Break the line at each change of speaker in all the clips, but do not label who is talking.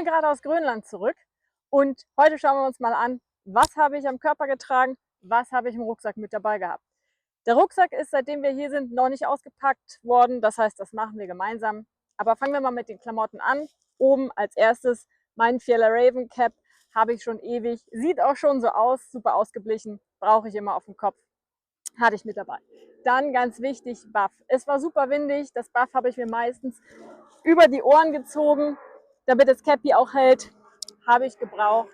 gerade aus Grönland zurück und heute schauen wir uns mal an, was habe ich am Körper getragen, was habe ich im Rucksack mit dabei gehabt. Der Rucksack ist, seitdem wir hier sind, noch nicht ausgepackt worden, das heißt, das machen wir gemeinsam. Aber fangen wir mal mit den Klamotten an. Oben als erstes mein Fjällräven Cap, habe ich schon ewig, sieht auch schon so aus, super ausgeblichen, brauche ich immer auf dem Kopf, hatte ich mit dabei. Dann ganz wichtig, Buff. Es war super windig, das Buff habe ich mir meistens über die Ohren gezogen, damit das Cappy auch hält, habe ich gebraucht.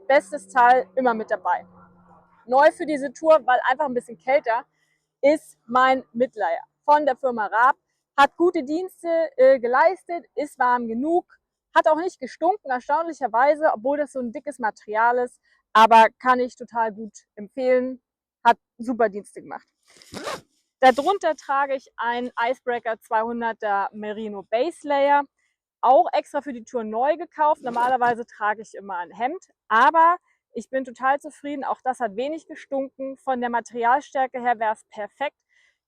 Bestes Teil immer mit dabei. Neu für diese Tour, weil einfach ein bisschen kälter, ist mein Midlayer von der Firma Raab. Hat gute Dienste geleistet, ist warm genug, hat auch nicht gestunken, erstaunlicherweise, obwohl das so ein dickes Material ist, aber kann ich total gut empfehlen, hat super Dienste gemacht. Darunter trage ich einen Icebreaker 200er Merino Base Layer, auch extra für die Tour neu gekauft. Normalerweise trage ich immer ein Hemd, aber ich bin total zufrieden. Auch das hat wenig gestunken. Von der Materialstärke her wäre es perfekt.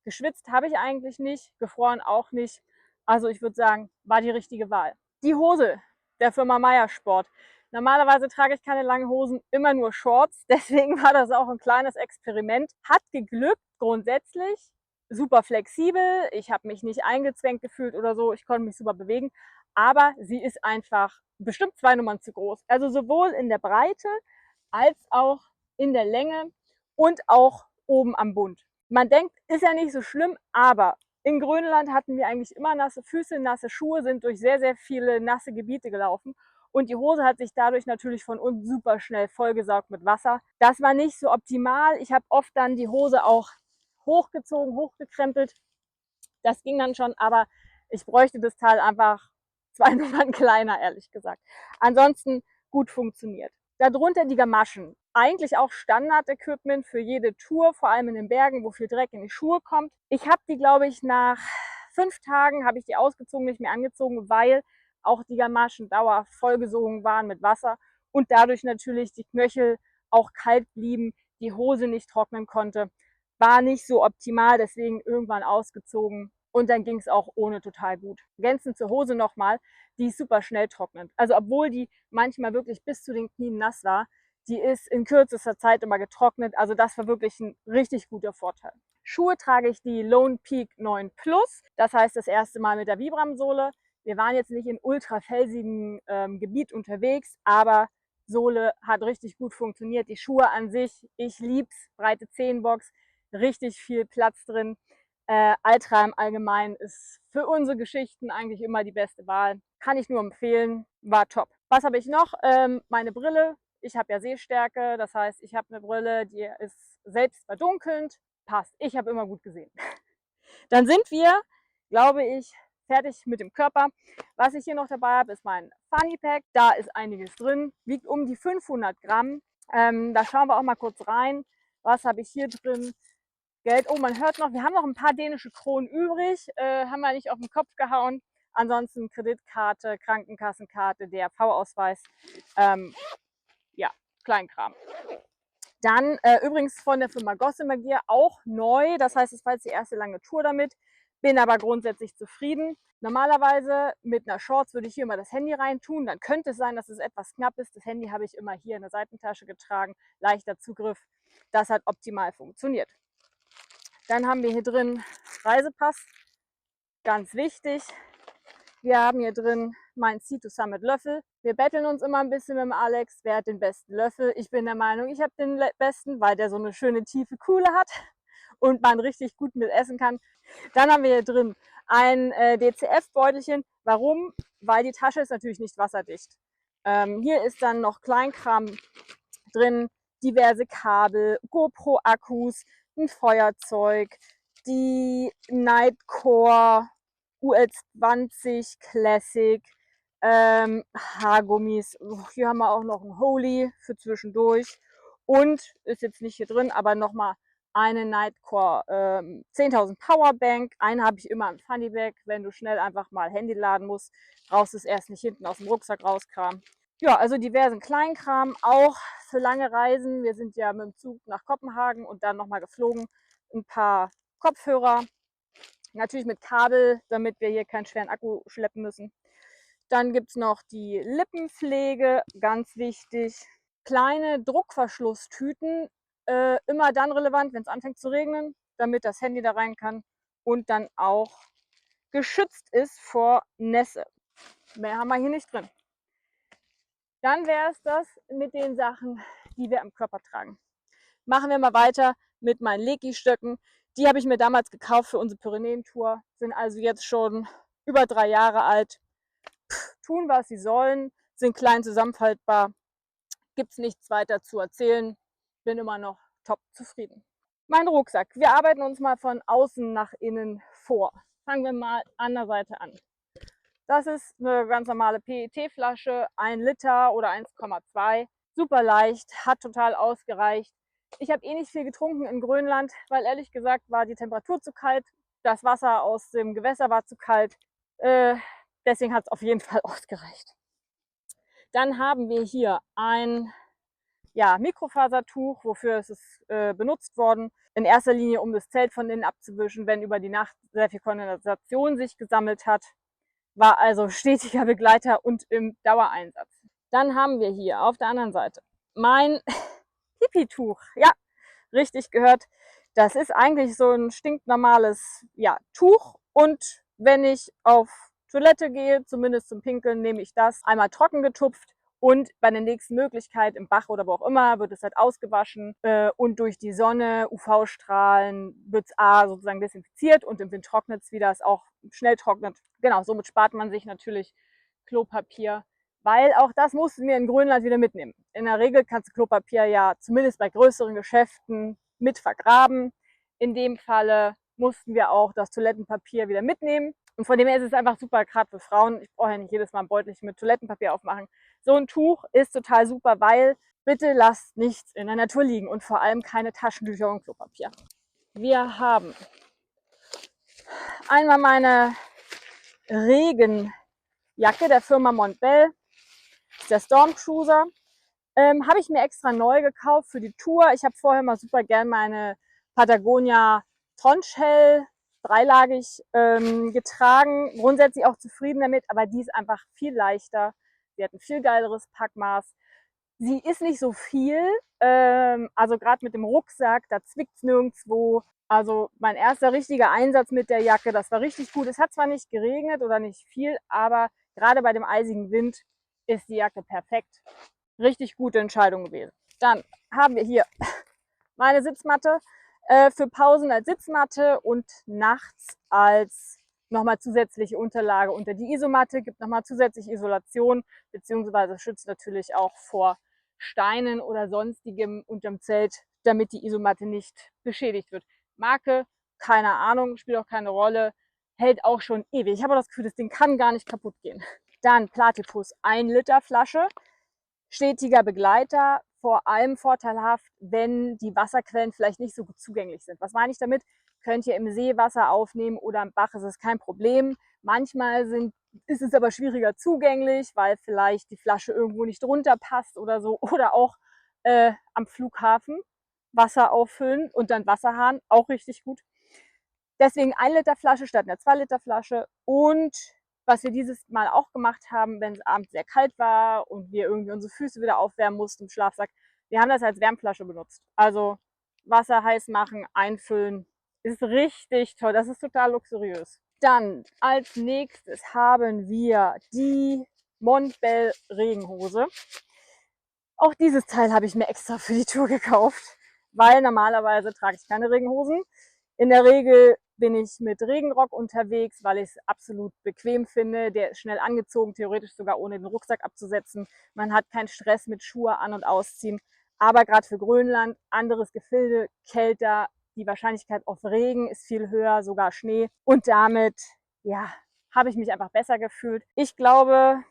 Geschwitzt habe ich eigentlich nicht, gefroren auch nicht. Also ich würde sagen, war die richtige Wahl. Die Hose der Firma Meyer Sport. Normalerweise trage ich keine langen Hosen, immer nur Shorts. Deswegen war das auch ein kleines Experiment. Hat geglückt grundsätzlich. Super flexibel. Ich habe mich nicht eingezwängt gefühlt oder so. Ich konnte mich super bewegen. Aber sie ist einfach bestimmt 2 Nummern zu groß. Also sowohl in der Breite als auch in der Länge und auch oben am Bund. Man denkt, ist ja nicht so schlimm, aber in Grönland hatten wir eigentlich immer nasse Füße, nasse Schuhe, sind durch sehr, sehr viele nasse Gebiete gelaufen. Und die Hose hat sich dadurch natürlich von uns super schnell vollgesaugt mit Wasser. Das war nicht so optimal. Ich habe oft dann die Hose auch hochgezogen, hochgekrempelt. Das ging dann schon, aber ich bräuchte das Teil einfach 2 Nummern kleiner, ehrlich gesagt. Ansonsten gut funktioniert. Darunter die Gamaschen. Eigentlich auch Standard-Equipment für jede Tour, vor allem in den Bergen, wo viel Dreck in die Schuhe kommt. Ich habe die, glaube ich, nach 5 Tagen habe ich die ausgezogen, nicht mehr angezogen, weil auch die Gamaschen dauerhaft vollgesogen waren mit Wasser und dadurch natürlich die Knöchel auch kalt blieben, die Hose nicht trocknen konnte. War nicht so optimal, deswegen irgendwann ausgezogen und dann ging es auch ohne total gut. Ergänzend zur Hose nochmal, die ist super schnell trocknend. Also obwohl die manchmal wirklich bis zu den Knien nass war, die ist in kürzester Zeit immer getrocknet. Also das war wirklich ein richtig guter Vorteil. Schuhe trage ich die Lone Peak 9 Plus. Das heißt das erste Mal mit der Vibram-Sohle. Wir waren jetzt nicht in ultra felsigem Gebiet unterwegs, aber Sohle hat richtig gut funktioniert. Die Schuhe an sich, ich lieb's. Breite Zehenbox, richtig viel Platz drin. Altra im Allgemeinen ist für unsere Geschichten eigentlich immer die beste Wahl. Kann ich nur empfehlen, war top. Was habe ich noch? Meine Brille. Ich habe ja Sehstärke, das heißt, ich habe eine Brille, die ist selbst verdunkelnd. Passt. Ich habe immer gut gesehen. Dann sind wir, glaube ich, fertig mit dem Körper. Was ich hier noch dabei habe, ist mein Funny Pack. Da ist einiges drin, wiegt um die 500 Gramm. Da schauen wir auch mal kurz rein. Was habe ich hier drin? Geld. Oh, man hört noch, wir haben noch ein paar dänische Kronen übrig, haben wir nicht auf den Kopf gehauen. Ansonsten Kreditkarte, Krankenkassenkarte, DRV-Ausweis, ja, Kleinkram. Dann übrigens von der Firma Gossamer Gear auch neu, das heißt, es war jetzt die erste lange Tour damit, bin aber grundsätzlich zufrieden. Normalerweise mit einer Shorts würde ich hier immer das Handy reintun, dann könnte es sein, dass es etwas knapp ist. Das Handy habe ich immer hier in der Seitentasche getragen, leichter Zugriff. Das hat optimal funktioniert. Dann haben wir hier drin Reisepass, ganz wichtig. Wir haben hier drin meinen Sea to Summit Löffel. Wir betteln uns immer ein bisschen mit dem Alex, wer hat den besten Löffel. Ich bin der Meinung, ich habe den besten, weil der so eine schöne tiefe Kuhle hat und man richtig gut mit essen kann. Dann haben wir hier drin ein DCF-Beutelchen. Warum? Weil die Tasche ist natürlich nicht wasserdicht. Hier ist dann noch Kleinkram drin, diverse Kabel, GoPro-Akkus, ein Feuerzeug, die Nightcore UL20 Classic, Haargummis. Hier haben wir auch noch ein Holy für zwischendurch und ist jetzt nicht hier drin, aber nochmal eine Nightcore 10.000 Powerbank. Eine habe ich immer im Funny Bag, wenn du schnell einfach mal Handy laden musst, brauchst du es erst nicht hinten aus dem Rucksack rauskramen. Ja, also diversen Kleinkram, auch für lange Reisen. Wir sind ja mit dem Zug nach Kopenhagen und dann nochmal geflogen. Ein paar Kopfhörer, natürlich mit Kabel, damit wir hier keinen schweren Akku schleppen müssen. Dann gibt es noch die Lippenpflege, ganz wichtig. Kleine Druckverschlusstüten, immer dann relevant, wenn es anfängt zu regnen, damit das Handy da rein kann und dann auch geschützt ist vor Nässe. Mehr haben wir hier nicht drin. Dann wäre es das mit den Sachen, die wir am Körper tragen. Machen wir mal weiter mit meinen Leki-Stöcken. Die habe ich mir damals gekauft für unsere Pyrenäen-Tour, sind also jetzt schon über 3 Jahre alt. Tun, was sie sollen, sind klein zusammenfaltbar. Gibt es nichts weiter zu erzählen. Bin immer noch top zufrieden. Mein Rucksack. Wir arbeiten uns mal von außen nach innen vor. Fangen wir mal an der Seite an. Das ist eine ganz normale PET-Flasche, 1 Liter oder 1,2. Super leicht, hat total ausgereicht. Ich habe eh nicht viel getrunken in Grönland, weil ehrlich gesagt war die Temperatur zu kalt. Das Wasser aus dem Gewässer war zu kalt. Deswegen hat es auf jeden Fall ausgereicht. Dann haben wir hier ein Mikrofasertuch, wofür ist es benutzt worden. In erster Linie, um das Zelt von innen abzuwischen, wenn über die Nacht sehr viel Kondensation sich gesammelt hat. War also stetiger Begleiter und im Dauereinsatz. Dann haben wir hier auf der anderen Seite mein Pipi-Tuch. Ja, richtig gehört. Das ist eigentlich so ein stinknormales Tuch. Und wenn ich auf Toilette gehe, zumindest zum Pinkeln, nehme ich das einmal trocken getupft. Und bei der nächsten Möglichkeit im Bach oder wo auch immer wird es halt ausgewaschen und durch die Sonne, UV-Strahlen wird es sozusagen desinfiziert und im Wind trocknet es wieder, es auch schnell trocknet. Genau, somit spart man sich natürlich Klopapier, weil auch das mussten wir in Grönland wieder mitnehmen. In der Regel kannst du Klopapier ja zumindest bei größeren Geschäften mit vergraben. In dem Falle mussten wir auch das Toilettenpapier wieder mitnehmen. Und von dem her ist es einfach super, gerade für Frauen. Ich brauche ja nicht jedes Mal ein Beutelchen mit Toilettenpapier aufmachen. So ein Tuch ist total super, weil bitte lasst nichts in der Natur liegen und vor allem keine Taschentücher und Klopapier. Wir haben einmal meine Regenjacke der Firma Montbell, der Stormcruiser. Habe ich mir extra neu gekauft für die Tour. Ich habe vorher mal super gern meine Patagonia Tronchel dreilagig getragen. Grundsätzlich auch zufrieden damit, aber die ist einfach viel leichter. Sie hat ein viel geileres Packmaß. Sie ist nicht so viel, also gerade mit dem Rucksack, da zwickt es nirgendwo. Also mein erster richtiger Einsatz mit der Jacke, das war richtig gut. Es hat zwar nicht geregnet oder nicht viel, aber gerade bei dem eisigen Wind ist die Jacke perfekt. Richtig gute Entscheidung gewesen. Dann haben wir hier meine Sitzmatte für Pausen als Sitzmatte und nachts als nochmal zusätzliche Unterlage unter die Isomatte, gibt nochmal zusätzliche Isolation, beziehungsweise schützt natürlich auch vor Steinen oder sonstigem unterm Zelt, damit die Isomatte nicht beschädigt wird. Marke, keine Ahnung, spielt auch keine Rolle, hält auch schon ewig. Ich habe das Gefühl, das Ding kann gar nicht kaputt gehen. Dann Platypus 1 Liter Flasche. Stetiger Begleiter, vor allem vorteilhaft, wenn die Wasserquellen vielleicht nicht so gut zugänglich sind. Was meine ich damit? Könnt ihr im See Wasser aufnehmen oder im Bach, ist es kein Problem. Manchmal ist es aber schwieriger zugänglich, weil vielleicht die Flasche irgendwo nicht drunter passt oder so. Oder auch am Flughafen Wasser auffüllen und dann Wasserhahn, auch richtig gut. Deswegen 1 Liter Flasche statt einer 2 Liter Flasche. Und was wir dieses Mal auch gemacht haben, wenn es abends sehr kalt war und wir irgendwie unsere Füße wieder aufwärmen mussten im Schlafsack, wir haben das als Wärmflasche benutzt. Also Wasser heiß machen, einfüllen, ist richtig toll. Das ist total luxuriös. Dann als nächstes haben wir die Montbell Regenhose. Auch dieses Teil habe ich mir extra für die Tour gekauft, weil normalerweise trage ich keine Regenhosen. In der Regel bin ich mit Regenrock unterwegs, weil ich es absolut bequem finde. Der ist schnell angezogen, theoretisch sogar ohne den Rucksack abzusetzen. Man hat keinen Stress mit Schuhe an- und ausziehen. Aber gerade für Grönland, anderes Gefilde, kälter, die Wahrscheinlichkeit auf Regen ist viel höher, sogar Schnee. Und damit, habe ich mich einfach besser gefühlt. Ich glaube,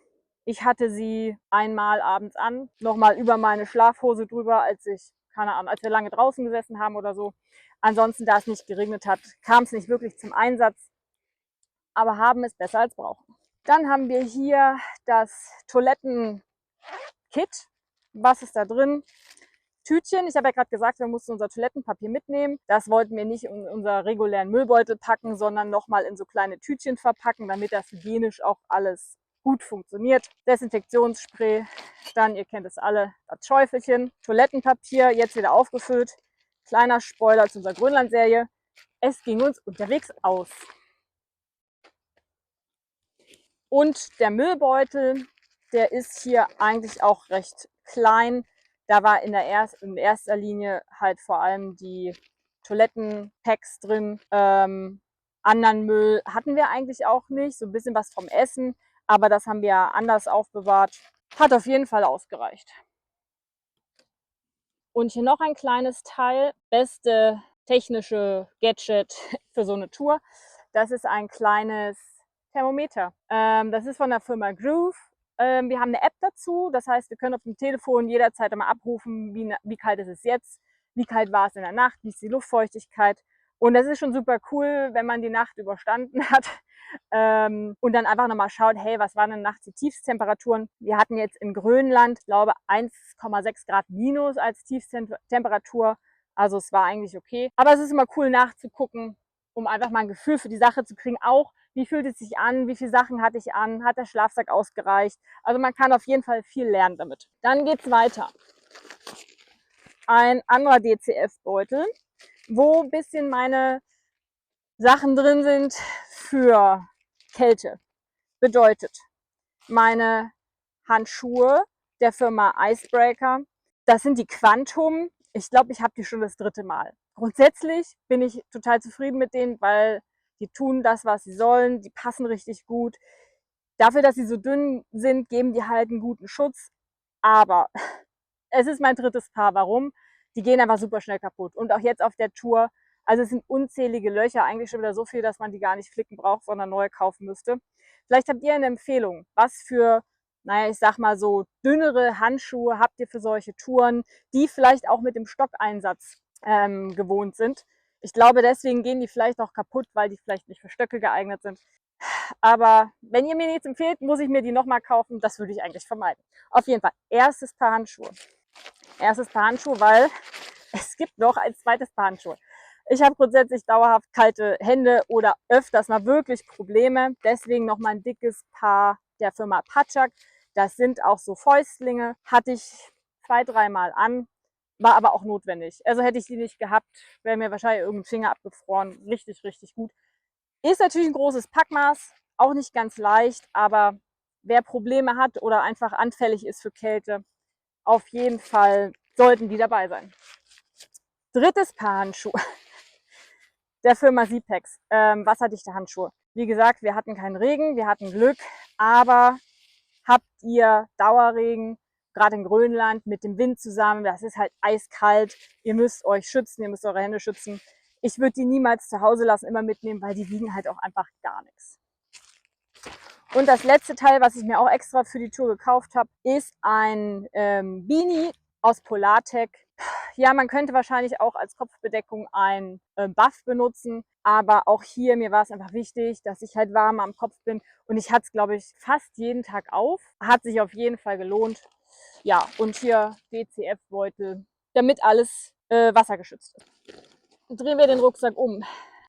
ich hatte sie einmal abends an, nochmal über meine Schlafhose drüber, als wir lange draußen gesessen haben oder so. Ansonsten, da es nicht geregnet hat, kam es nicht wirklich zum Einsatz, aber haben es besser als brauchen. Dann haben wir hier das Toilettenkit. Was ist da drin? Tütchen. Ich habe ja gerade gesagt, wir mussten unser Toilettenpapier mitnehmen. Das wollten wir nicht in unser regulären Müllbeutel packen, sondern nochmal in so kleine Tütchen verpacken, damit das hygienisch auch alles gut funktioniert. Desinfektionsspray, dann, ihr kennt es alle, das Schäufelchen, Toilettenpapier, jetzt wieder aufgefüllt. Kleiner Spoiler zu unserer Grönland-Serie. Es ging uns unterwegs aus. Und der Müllbeutel, der ist hier eigentlich auch recht klein. Da war in erster Linie halt vor allem die Toilettenpacks drin. Anderen Müll hatten wir eigentlich auch nicht. So ein bisschen was vom Essen, aber das haben wir anders aufbewahrt. Hat auf jeden Fall ausgereicht. Und hier noch ein kleines Teil. Beste technische Gadget für so eine Tour. Das ist ein kleines Thermometer. Das ist von der Firma Groove. Wir haben eine App dazu. Das heißt, wir können auf dem Telefon jederzeit einmal abrufen, wie kalt ist es jetzt, wie kalt war es in der Nacht, wie ist die Luftfeuchtigkeit. Und das ist schon super cool, wenn man die Nacht überstanden hat. Und dann einfach nochmal schaut, hey, was waren denn nachts die Tiefstemperaturen? Wir hatten jetzt in Grönland, glaube 1,6 Grad minus als Tiefstemperatur. Also es war eigentlich okay. Aber es ist immer cool nachzugucken, um einfach mal ein Gefühl für die Sache zu kriegen. Auch, wie fühlt es sich an? Wie viele Sachen hatte ich an? Hat der Schlafsack ausgereicht? Also man kann auf jeden Fall viel lernen damit. Dann geht's weiter. Ein anderer DCF-Beutel, wo ein bisschen meine Sachen drin sind für Kälte. Bedeutet, meine Handschuhe der Firma Icebreaker, das sind die Quantum. Ich glaube, ich habe die schon das 3. Mal. Grundsätzlich bin ich total zufrieden mit denen, weil die tun das, was sie sollen. Die passen richtig gut. Dafür, dass sie so dünn sind, geben die halt einen guten Schutz. Aber es ist mein 3. Paar. Warum? Die gehen einfach super schnell kaputt. Und auch jetzt auf der Tour, also es sind unzählige Löcher, eigentlich schon wieder so viel, dass man die gar nicht flicken braucht, sondern neue kaufen müsste. Vielleicht habt ihr eine Empfehlung, was für, naja, ich sag mal so dünnere Handschuhe habt ihr für solche Touren, die vielleicht auch mit dem Stockeinsatz gewohnt sind. Ich glaube, deswegen gehen die vielleicht auch kaputt, weil die vielleicht nicht für Stöcke geeignet sind. Aber wenn ihr mir nichts empfehlt, muss ich mir die nochmal kaufen. Das würde ich eigentlich vermeiden. Auf jeden Fall, erstes Paar Handschuhe. Erstes Paar Handschuhe, weil es gibt noch ein zweites Paar Handschuhe. Ich habe grundsätzlich dauerhaft kalte Hände oder öfters mal wirklich Probleme. Deswegen noch mal ein dickes Paar der Firma Patschak. Das sind auch so Fäustlinge. Hatte ich 2, 3 Mal an, war aber auch notwendig. Also hätte ich die nicht gehabt, wäre mir wahrscheinlich irgendein Finger abgefroren. Richtig, richtig gut. Ist natürlich ein großes Packmaß, auch nicht ganz leicht, aber wer Probleme hat oder einfach anfällig ist für Kälte, auf jeden Fall sollten die dabei sein. Drittes Paar Handschuhe der Firma Sipex, wasserdichte Handschuhe. Wie gesagt, wir hatten keinen Regen, wir hatten Glück, aber habt ihr Dauerregen, gerade in Grönland mit dem Wind zusammen, das ist halt eiskalt, ihr müsst euch schützen, ihr müsst eure Hände schützen. Ich würde die niemals zu Hause lassen, immer mitnehmen, weil die wiegen halt auch einfach gar nichts. Und das letzte Teil, was ich mir auch extra für die Tour gekauft habe, ist ein Beanie aus Polartec. Ja, man könnte wahrscheinlich auch als Kopfbedeckung ein Buff benutzen, aber auch hier, mir war es einfach wichtig, dass ich halt warm am Kopf bin und ich hatte es, glaube ich, fast jeden Tag auf. Hat sich auf jeden Fall gelohnt. Ja, und hier DCF-Beutel, damit alles wassergeschützt ist. Drehen wir den Rucksack um.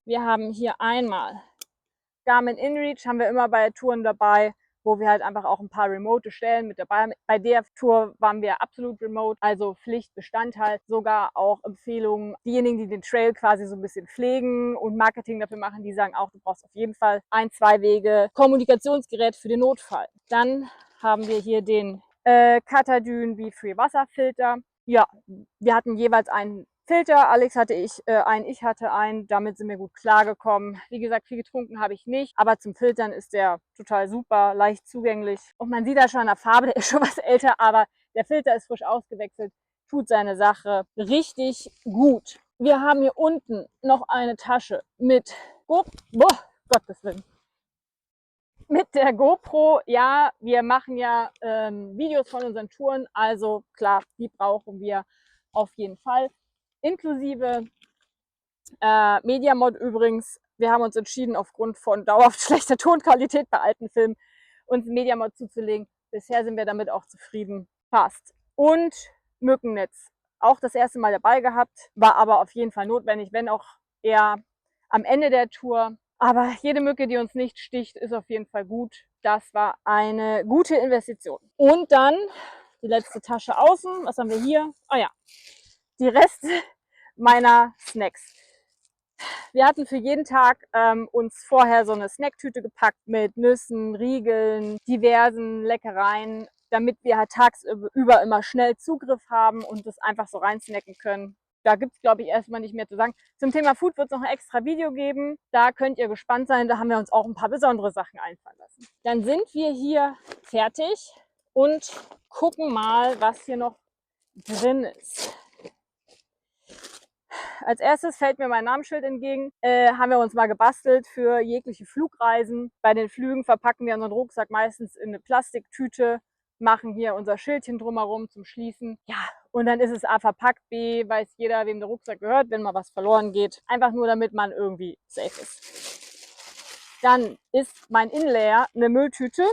Wir haben hier einmal Garmin InReach, haben wir immer bei Touren dabei, wo wir halt einfach auch ein paar remote Stellen mit dabei haben. Bei der Tour waren wir absolut remote, also Pflichtbestandteil, sogar auch Empfehlungen. Diejenigen, die den Trail quasi so ein bisschen pflegen und Marketing dafür machen, die sagen auch, du brauchst auf jeden Fall ein, 2 Wege Kommunikationsgerät für den Notfall. Dann haben wir hier den Katadyn B-Free Wasserfilter. Ja, wir hatten jeweils einen Filter, Alex hatte ich hatte einen, damit sind wir gut klargekommen. Wie gesagt, viel getrunken habe ich nicht, aber zum Filtern ist der total super, leicht zugänglich. Und man sieht da schon an der Farbe, der ist schon was älter, aber der Filter ist frisch ausgewechselt, tut seine Sache richtig gut. Wir haben hier unten noch eine Tasche mit Gottes Willen. Mit der GoPro, ja, wir machen ja Videos von unseren Touren, also klar, die brauchen wir auf jeden Fall. Inklusive Mediamod übrigens. Wir haben uns entschieden, aufgrund von dauerhaft schlechter Tonqualität bei alten Filmen uns Mediamod zuzulegen. Bisher sind wir damit auch zufrieden. Passt. Und Mückennetz. Auch das erste Mal dabei gehabt, war aber auf jeden Fall notwendig, wenn auch eher am Ende der Tour. Aber jede Mücke, die uns nicht sticht, ist auf jeden Fall gut. Das war eine gute Investition. Und dann die letzte Tasche außen. Was haben wir hier? Ah ja, die Reste meiner Snacks. Wir hatten für jeden Tag uns vorher so eine Snacktüte gepackt mit Nüssen, Riegeln, diversen Leckereien, damit wir halt tagsüber immer schnell Zugriff haben und das einfach so reinsnacken können. Da gibt es, glaube ich, erstmal nicht mehr zu sagen. Zum Thema Food wird es noch ein extra Video geben. Da könnt ihr gespannt sein. Da haben wir uns auch ein paar besondere Sachen einfallen lassen. Dann sind wir hier fertig und gucken mal, was hier noch drin ist. Als erstes fällt mir mein Namensschild entgegen. Haben wir uns mal gebastelt für jegliche Flugreisen. Bei den Flügen verpacken wir unseren Rucksack meistens in eine Plastiktüte, machen hier unser Schildchen drumherum zum Schließen. Ja, und dann ist es A verpackt, B weiß jeder, wem der Rucksack gehört, wenn mal was verloren geht. Einfach nur, damit man irgendwie safe ist. Dann ist mein Inlayer eine Mülltüte,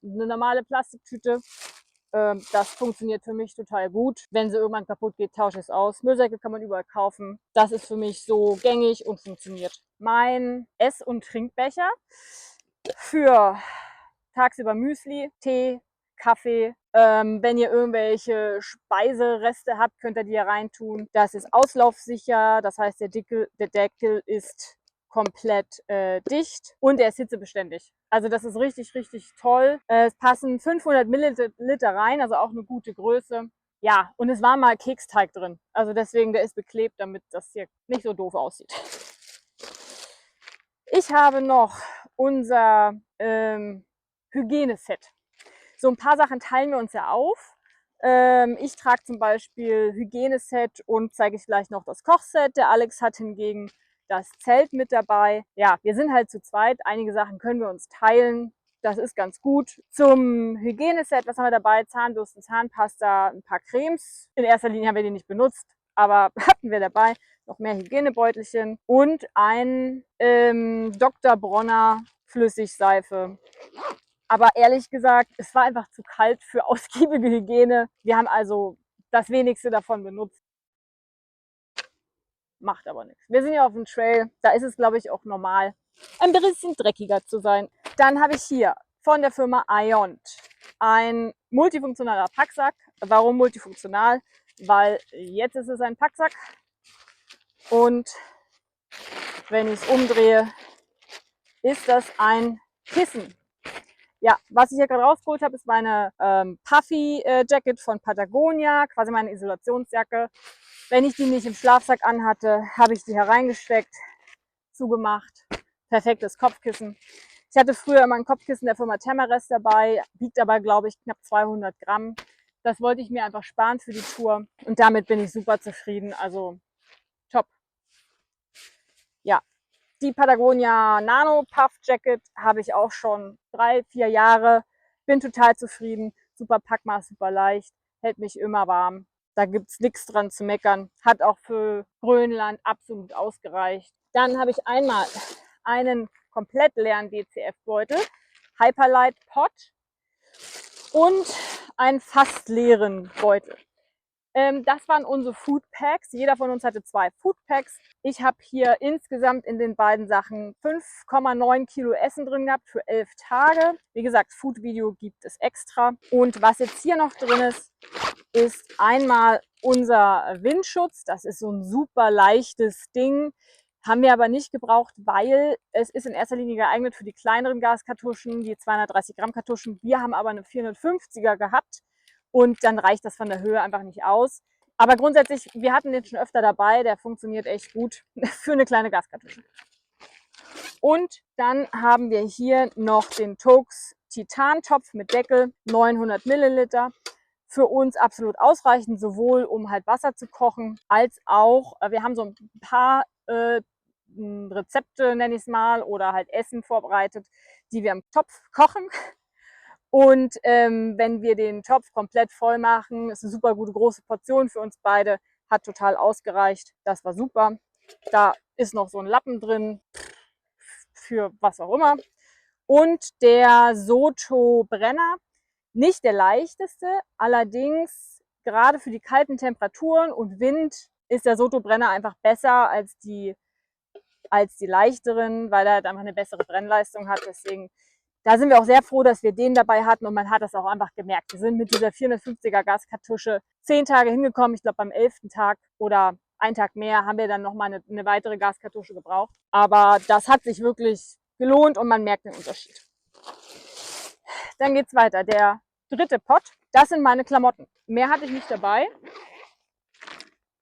eine normale Plastiktüte. Das funktioniert für mich total gut. Wenn sie irgendwann kaputt geht, tausche ich es aus. Müllsäcke kann man überall kaufen. Das ist für mich so gängig und funktioniert. Mein Ess- und Trinkbecher für tagsüber Müsli, Tee, Kaffee. Wenn ihr irgendwelche Speisereste habt, könnt ihr die hier reintun. Das ist auslaufsicher, das heißt, der Deckel ist komplett dicht und er ist hitzebeständig. Also das ist richtig, richtig toll. Es passen 500 Milliliter rein, also auch eine gute Größe. Ja, und es war mal Keksteig drin. Also deswegen, der ist beklebt, damit das hier nicht so doof aussieht. Ich habe noch unser Hygieneset. So ein paar Sachen teilen wir uns ja auf. Ich trage zum Beispiel Hygieneset und zeige ich gleich noch das Kochset. Der Alex hat hingegen das Zelt mit dabei. Ja, wir sind halt zu zweit. Einige Sachen können wir uns teilen. Das ist ganz gut. Zum Hygieneset, was haben wir dabei? Zahnbürsten, Zahnpasta, ein paar Cremes. In erster Linie haben wir die nicht benutzt, aber hatten wir dabei. Noch mehr Hygienebeutelchen und ein Dr. Bronner Flüssigseife. Aber ehrlich gesagt, es war einfach zu kalt für ausgiebige Hygiene. Wir haben also das wenigste davon benutzt. Macht aber nichts. Wir sind ja auf dem Trail, da ist es, glaube ich, auch normal, ein bisschen dreckiger zu sein. Dann habe ich hier von der Firma Iont ein multifunktionaler Packsack. Warum multifunktional? Weil jetzt ist es ein Packsack und wenn ich es umdrehe, ist das ein Kissen. Ja, was ich hier gerade rausgeholt habe, ist meine Puffy Jacket von Patagonia, quasi meine Isolationsjacke. Wenn ich die nicht im Schlafsack anhatte, habe ich die hereingesteckt, zugemacht. Perfektes Kopfkissen. Ich hatte früher immer ein Kopfkissen der Firma Temarest dabei, wiegt aber, glaube ich, knapp 200 Gramm. Das wollte ich mir einfach sparen für die Tour und damit bin ich super zufrieden. Also top. Ja, die Patagonia Nano Puff Jacket habe ich auch schon 3-4 Jahre. Bin total zufrieden. Super Packmaß, super leicht. Hält mich immer warm. Da gibt es nichts dran zu meckern. Hat auch für Grönland absolut ausgereicht. Dann habe ich einmal einen komplett leeren DCF-Beutel, Hyperlight Pot und einen fast leeren Beutel. Das waren unsere Food Packs. Jeder von uns hatte 2 Food Packs. Ich habe hier insgesamt in den beiden Sachen 5,9 Kilo Essen drin gehabt für 11 Tage. Wie gesagt, Food Video gibt es extra. Und was jetzt hier noch drin ist einmal unser Windschutz. Das ist so ein super leichtes Ding. Haben wir aber nicht gebraucht, weil es ist in erster Linie geeignet für die kleineren Gaskartuschen, die 230 Gramm Kartuschen. Wir haben aber eine 450er gehabt. Und dann reicht das von der Höhe einfach nicht aus. Aber grundsätzlich, wir hatten den schon öfter dabei, der funktioniert echt gut für eine kleine Gaskartusche. Und dann haben wir hier noch den Toaks Titantopf mit Deckel, 900 Milliliter. Für uns absolut ausreichend, sowohl um halt Wasser zu kochen, als auch, wir haben so ein paar Rezepte, nenne ich es mal, oder halt Essen vorbereitet, die wir im Topf kochen. Und wenn wir den Topf komplett voll machen, ist eine super gute große Portion für uns beide, hat total ausgereicht. Das war super. Da ist noch so ein Lappen drin für was auch immer. Und der Soto Brenner, nicht der leichteste, allerdings gerade für die kalten Temperaturen und Wind ist der Soto Brenner einfach besser als die leichteren, weil er halt einfach eine bessere Brennleistung hat. Deswegen Da sind wir auch sehr froh, dass wir den dabei hatten und man hat das auch einfach gemerkt. Wir sind mit dieser 450er Gaskartusche 10 Tage hingekommen. Ich glaube, beim 11. Tag oder einen Tag mehr haben wir dann nochmal eine weitere Gaskartusche gebraucht. Aber das hat sich wirklich gelohnt und man merkt den Unterschied. Dann geht's weiter. Der dritte Pot, das sind meine Klamotten. Mehr hatte ich nicht dabei.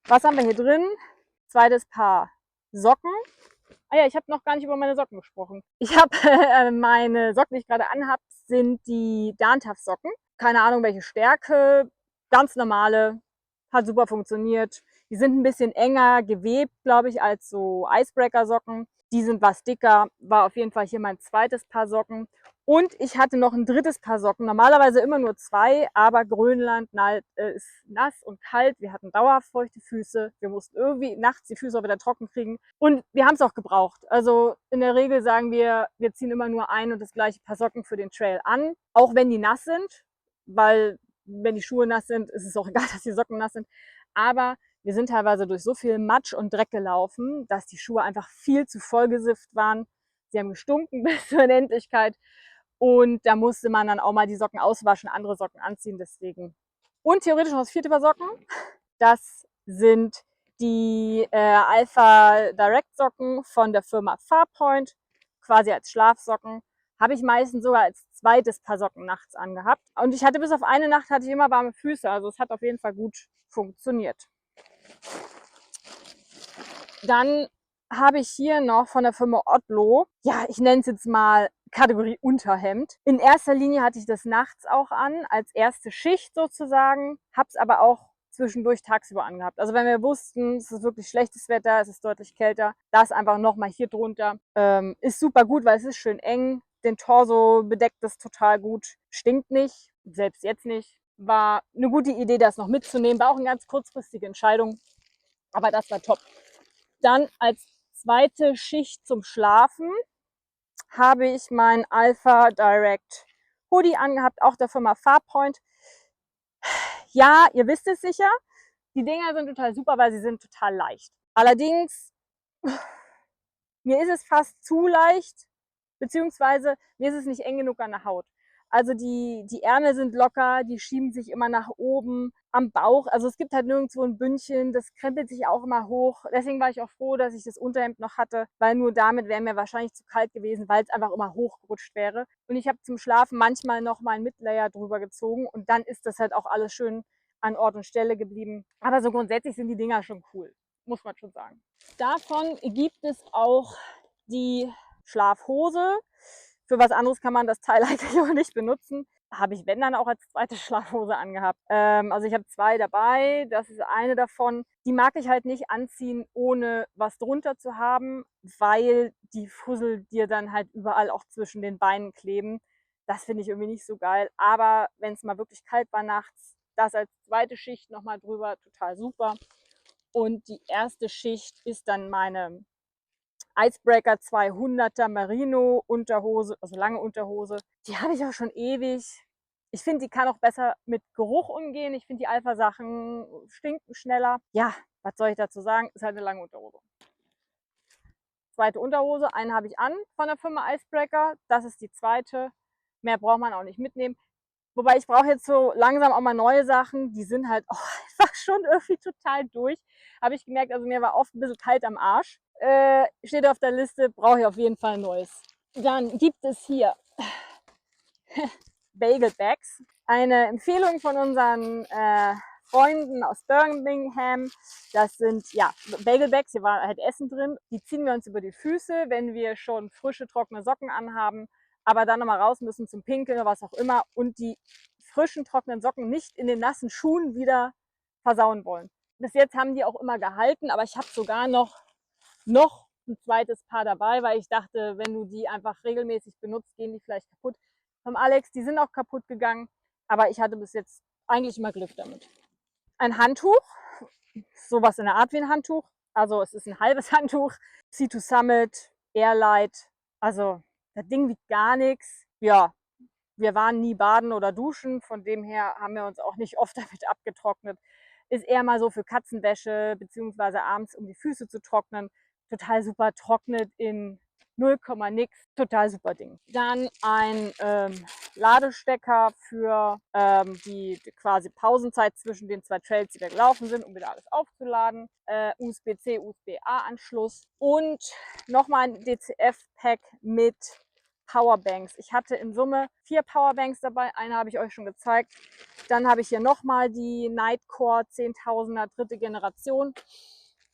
Was haben wir hier drin? Zweites Paar Socken. Ah ja, ich habe noch gar nicht über meine Socken gesprochen. Ich habe meine Socken, die ich gerade anhabe, sind die Darntough-Socken. Keine Ahnung, welche Stärke. Ganz normale. Hat super funktioniert. Die sind ein bisschen enger gewebt, glaube ich, als so Icebreaker-Socken. Die sind was dicker. War auf jeden Fall hier mein zweites Paar Socken. Und ich hatte noch ein drittes Paar Socken. Normalerweise immer nur 2, aber Grönland ist nass und kalt. Wir hatten dauerfeuchte Füße. Wir mussten irgendwie nachts die Füße auch wieder trocken kriegen. Und wir haben es auch gebraucht. Also in der Regel sagen wir ziehen immer nur ein und das gleiche Paar Socken für den Trail an. Auch wenn die nass sind, weil wenn die Schuhe nass sind, ist es auch egal, dass die Socken nass sind. Aber wir sind teilweise durch so viel Matsch und Dreck gelaufen, dass die Schuhe einfach viel zu vollgesifft waren. Sie haben gestunken bis zur Unendlichkeit. Und da musste man dann auch mal die Socken auswaschen, andere Socken anziehen, deswegen. Und theoretisch noch das vierte Paar Socken. Das sind die Alpha Direct Socken von der Firma Farpoint, quasi als Schlafsocken. Habe ich meistens sogar als zweites Paar Socken nachts angehabt. Und ich hatte bis auf eine Nacht hatte ich immer warme Füße, also es hat auf jeden Fall gut funktioniert. Dann habe ich hier noch von der Firma Otlo, ja, ich nenne es jetzt mal Kategorie Unterhemd. In erster Linie hatte ich das nachts auch an, als erste Schicht sozusagen, habe es aber auch zwischendurch tagsüber angehabt. Also wenn wir wussten, es ist wirklich schlechtes Wetter, es ist deutlich kälter, das einfach nochmal hier drunter. Ist super gut, weil es ist schön eng, den Torso bedeckt es total gut, stinkt nicht, selbst jetzt nicht. War eine gute Idee, das noch mitzunehmen, war auch eine ganz kurzfristige Entscheidung, aber das war top. Dann als zweite Schicht zum Schlafen habe ich mein Alpha Direct Hoodie angehabt, auch der Firma Farpoint. Ja, ihr wisst es sicher, die Dinger sind total super, weil sie sind total leicht. Allerdings, mir ist es fast zu leicht, beziehungsweise mir ist es nicht eng genug an der Haut. Also die Ärmel sind locker, die schieben sich immer nach oben am Bauch. Also es gibt halt nirgendwo ein Bündchen, das krempelt sich auch immer hoch. Deswegen war ich auch froh, dass ich das Unterhemd noch hatte, weil nur damit wäre mir wahrscheinlich zu kalt gewesen, weil es einfach immer hochgerutscht wäre. Und ich habe zum Schlafen manchmal noch mal ein Mitlayer drüber gezogen und dann ist das halt auch alles schön an Ort und Stelle geblieben. Aber so grundsätzlich sind die Dinger schon cool, muss man schon sagen. Davon gibt es auch die Schlafhose. Für was anderes kann man das Teil eigentlich auch nicht benutzen. Habe ich, wenn, dann auch als zweite Schlafhose angehabt. Also ich habe 2 dabei. Das ist eine davon. Die mag ich halt nicht anziehen, ohne was drunter zu haben, weil die Fussel dir dann halt überall auch zwischen den Beinen kleben. Das finde ich irgendwie nicht so geil. Aber wenn es mal wirklich kalt war nachts, das als zweite Schicht nochmal drüber, total super. Und die erste Schicht ist dann meine Icebreaker 200er Merino Unterhose, also lange Unterhose. Die habe ich auch schon ewig. Ich finde, die kann auch besser mit Geruch umgehen. Ich finde, die Alpha-Sachen stinken schneller. Ja, was soll ich dazu sagen? Ist halt eine lange Unterhose. Zweite Unterhose, eine habe ich an von der Firma Icebreaker. Das ist die zweite. Mehr braucht man auch nicht mitnehmen. Wobei ich brauche jetzt so langsam auch mal neue Sachen. Die sind halt auch einfach schon irgendwie total durch. Habe ich gemerkt, also mir war oft ein bisschen kalt am Arsch. Steht auf der Liste, brauche ich auf jeden Fall Neues. Dann gibt es hier Bagel Bags. Eine Empfehlung von unseren Freunden aus Birmingham. Das sind ja Bagel Bags, hier war halt Essen drin. Die ziehen wir uns über die Füße, wenn wir schon frische, trockene Socken anhaben, aber dann nochmal raus müssen zum Pinkeln oder was auch immer und die frischen, trockenen Socken nicht in den nassen Schuhen wieder versauen wollen. Bis jetzt haben die auch immer gehalten, aber ich habe sogar noch ein zweites Paar dabei, weil ich dachte, wenn du die einfach regelmäßig benutzt, gehen die vielleicht kaputt. Vom Alex, die sind auch kaputt gegangen, aber ich hatte bis jetzt eigentlich immer Glück damit. Ein Handtuch, sowas in der Art wie ein Handtuch, also es ist ein halbes Handtuch, C2 Summit, Airlight, also das Ding wiegt gar nichts. Ja, wir waren nie baden oder duschen, von dem her haben wir uns auch nicht oft damit abgetrocknet. Ist eher mal so für Katzenwäsche, beziehungsweise abends, um die Füße zu trocknen. Total super, trocknet in 0, nix, total super Ding. Dann ein Ladestecker für die quasi Pausenzeit zwischen den 2 Trails, die wir gelaufen sind, um wieder alles aufzuladen. USB-C, USB-A-Anschluss und nochmal ein DCF-Pack mit Powerbanks. Ich hatte in Summe 4 Powerbanks dabei, eine habe ich euch schon gezeigt. Dann habe ich hier nochmal die Nightcore 10.000er 3. Generation.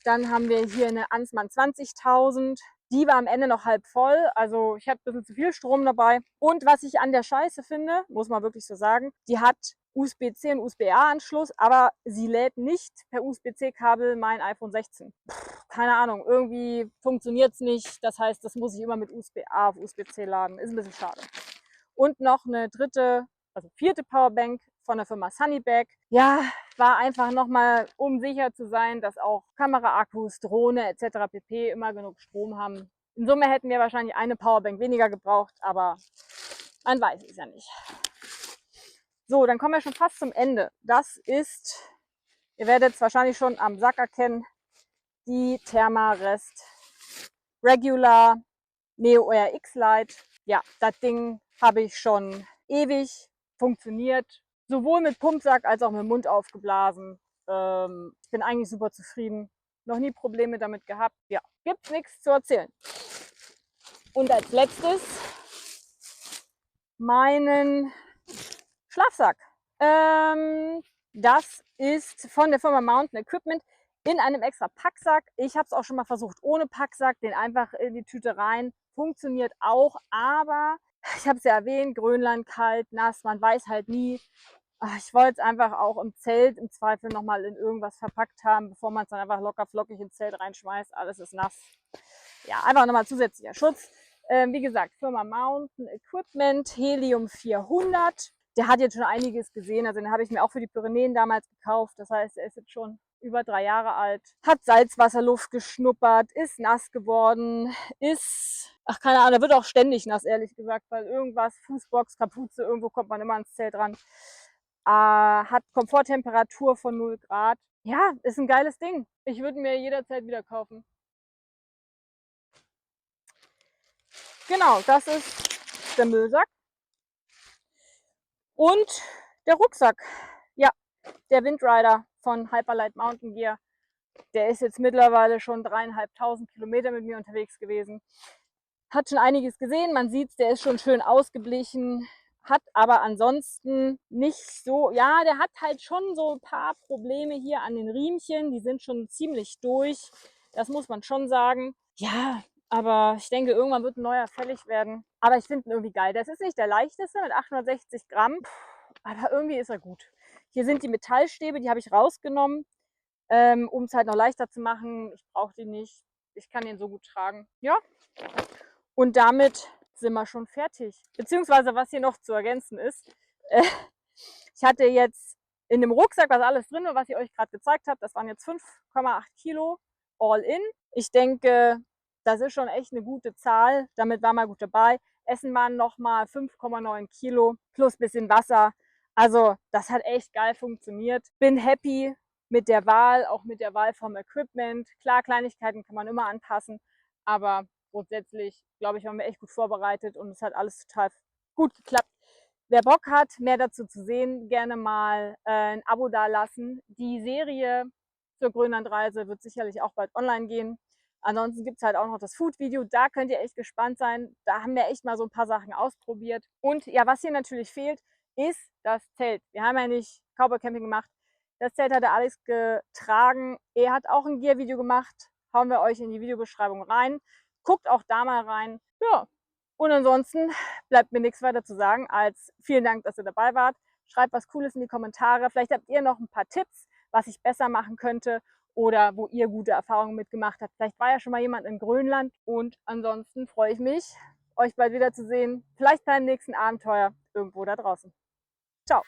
Dann haben wir hier eine Ansmann 20.000. Die war am Ende noch halb voll, also ich hatte ein bisschen zu viel Strom dabei. Und was ich an der Scheiße finde, muss man wirklich so sagen, die hat USB-C und USB-A-Anschluss, aber sie lädt nicht per USB-C-Kabel mein iPhone 16. Keine Ahnung, irgendwie funktioniert es nicht. Das heißt, das muss ich immer mit USB-A auf USB-C laden. Ist ein bisschen schade. Und noch eine dritte, also 4. Powerbank von der Firma Sunnybag. Ja, war einfach nochmal, um sicher zu sein, dass auch Kameraakkus, Drohne etc. pp. Immer genug Strom haben. In Summe hätten wir wahrscheinlich eine Powerbank weniger gebraucht, aber man weiß es ja nicht. So, dann kommen wir schon fast zum Ende. Das ist, ihr werdet es wahrscheinlich schon am Sack erkennen, die Thermarest Regular Neo RX Lite. Ja, das Ding habe ich schon ewig, funktioniert sowohl mit Pumpsack als auch mit Mund aufgeblasen. Ich bin eigentlich super zufrieden. Noch nie Probleme damit gehabt. Ja, gibt's nichts zu erzählen. Und als letztes meinen Schlafsack. Das ist von der Firma Mountain Equipment in einem extra Packsack. Ich habe es auch schon mal versucht ohne Packsack, den einfach in die Tüte rein. Funktioniert auch, aber ich habe es ja erwähnt, Grönland kalt, nass, man weiß halt nie. Ich wollte es einfach auch im Zelt im Zweifel nochmal in irgendwas verpackt haben, bevor man es dann einfach locker flockig ins Zelt reinschmeißt. Alles ist nass. Ja, einfach nochmal zusätzlicher Schutz. Wie gesagt, Firma Mountain Equipment, Helium 400. Der hat jetzt schon einiges gesehen. Also den habe ich mir auch für die Pyrenäen damals gekauft. Das heißt, er ist jetzt schon über 3 Jahre alt. Hat Salzwasserluft geschnuppert, ist nass geworden, ist, ach keine Ahnung, der wird auch ständig nass, ehrlich gesagt, weil irgendwas, Fußbox, Kapuze, irgendwo kommt man immer ans Zelt ran. Hat Komforttemperatur von 0 Grad. Ja, ist ein geiles Ding. Ich würde mir jederzeit wieder kaufen. Genau, das ist der Müllsack. Und der Rucksack. Ja, der Windrider von Hyperlight Mountain Gear. Der ist jetzt mittlerweile schon 3.500 Kilometer mit mir unterwegs gewesen. Hat schon einiges gesehen, man sieht, der ist schon schön ausgeblichen, hat aber ansonsten nicht so, ja, der hat halt schon so ein paar Probleme hier an den Riemchen, die sind schon ziemlich durch, das muss man schon sagen. Ja, aber ich denke, irgendwann wird ein neuer fällig werden. Aber ich finde ihn irgendwie geil. Das ist nicht der leichteste mit 860 Gramm, aber irgendwie ist er gut. Hier sind die Metallstäbe, die habe ich rausgenommen, um es halt noch leichter zu machen. Ich brauche die nicht. Ich kann den so gut tragen. Ja, und damit sind wir schon fertig. Beziehungsweise, was hier noch zu ergänzen ist, ich hatte jetzt in dem Rucksack, was alles drin war, was ich euch gerade gezeigt habe, das waren jetzt 5,8 Kilo all in. Ich denke, das ist schon echt eine gute Zahl. Damit war mal gut dabei. Essen waren nochmal 5,9 Kilo plus bisschen Wasser. Also das hat echt geil funktioniert. Bin happy mit der Wahl, auch mit der Wahl vom Equipment. Klar, Kleinigkeiten kann man immer anpassen, aber grundsätzlich, glaube ich, waren wir echt gut vorbereitet und es hat alles total gut geklappt. Wer Bock hat, mehr dazu zu sehen, gerne mal ein Abo dalassen. Die Serie zur Grönlandreise wird sicherlich auch bald online gehen. Ansonsten gibt es halt auch noch das Food-Video. Da könnt ihr echt gespannt sein. Da haben wir echt mal so ein paar Sachen ausprobiert. Und ja, was hier natürlich fehlt, ist das Zelt. Wir haben ja nicht Cowboy Camping gemacht. Das Zelt hat der Alex getragen. Er hat auch ein Gear-Video gemacht. Hauen wir euch in die Videobeschreibung rein. Guckt auch da mal rein. Ja, und ansonsten bleibt mir nichts weiter zu sagen als vielen Dank, dass ihr dabei wart. Schreibt was Cooles in die Kommentare. Vielleicht habt ihr noch ein paar Tipps, was ich besser machen könnte oder wo ihr gute Erfahrungen mitgemacht habt. Vielleicht war ja schon mal jemand in Grönland. Und ansonsten freue ich mich, euch bald wiederzusehen. Vielleicht beim nächsten Abenteuer irgendwo da draußen. Ciao.